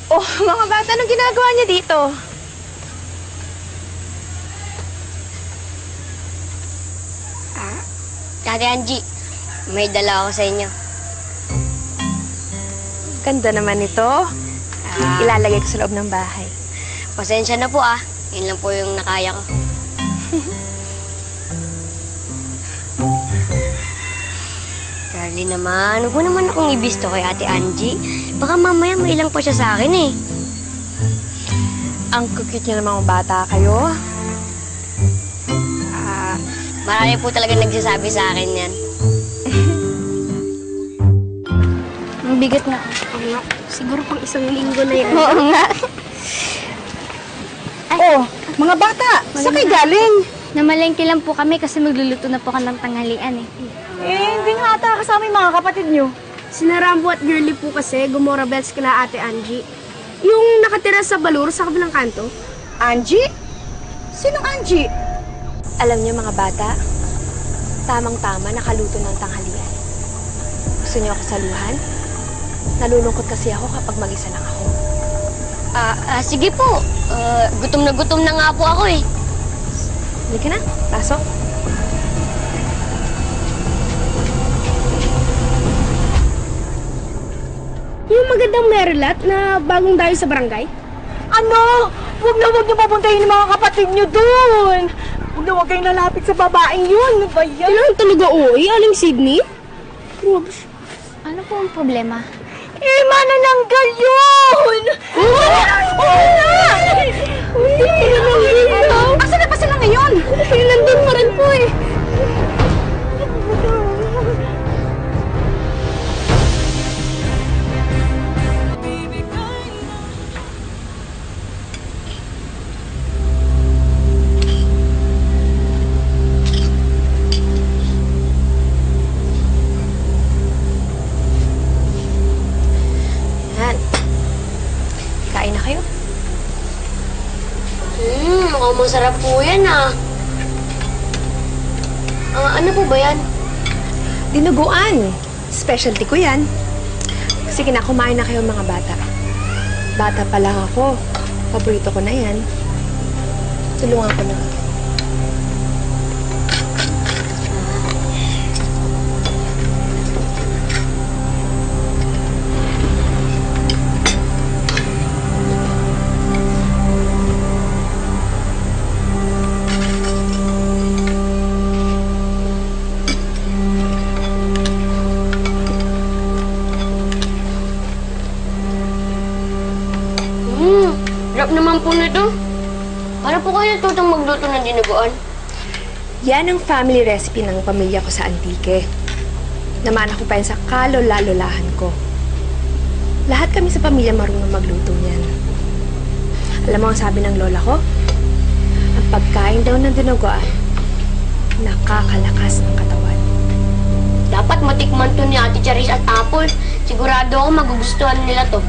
Oh, mga bata, anong ginagawa niya dito? Ate Angie, may dala ako sa inyo. Ganda naman ito. Ilalagay ko sa loob ng bahay. Pasensya na po ah. Yun lang po yung nakaya ko. Carly naman, huwag mo naman akong ibisto kay Ate Angie. Baka mamaya may ilang pa siya sa akin eh. Ang cute niyo ng mga bata kayo. Marami po talaga nagsasabi sa akin yan. Ang bigat nga. Oo nga. Siguro pang isang linggo na yan. Oo nga. Oh, mga bata, saan kayo galing? Namalengke lang po kami kasi magluluto na po kami ng tanghalian eh. Hindi nga ata kasama yung mga kapatid nyo. Sina Rambo at Girlie po kasi gumora bells kila Ate Angie. Yung nakatira sa Balur sa kabilang kanto. Angie? Sinong Angie? Alam niyo mga bata, tamang-tama nakaluto ng tanghalian. Gusto niyo ako saluhan? Nalulungkot kasi ako kapag mag-isa lang ako. Sige po. Gutom na nga po ako eh. Halika na, pasok. Yung magandang Merilat na bagong dayo sa barangay. Ano? Huwag niyo papuntahin yung mga kapatid nyo doon. Huwag kayong lalapit sa babaeng yun. Ano ba yan? Kailangan talaga Aling Sydney? Ano po ang problema? Manananggal yun! Asan na ba sila ngayon? Nandun pa rin po eh. Kain na kayo. Mukhang masarap po yan ah. Ano po ba yan? Dinuguan. Specialty ko yan. Sige na, kumain na kayo mga bata. Bata pa lang ako. Paborito ko na yan. Tulungan ko na. Sarap naman po nito. Para po kayo tutong magluto ng dinuguan. Yan ang family recipe ng pamilya ko sa Antique. Namana ko pa yan sa kalolalahan ko. Lahat kami sa pamilya marunong magluto niyan. Alam mo ang sabi ng lola ko? Ang pagkain daw ng dinuguan, nakakalakas ng katawan. Dapat matikman to ni Ate Charis at Apple. Sigurado ako magugustuhan nila to.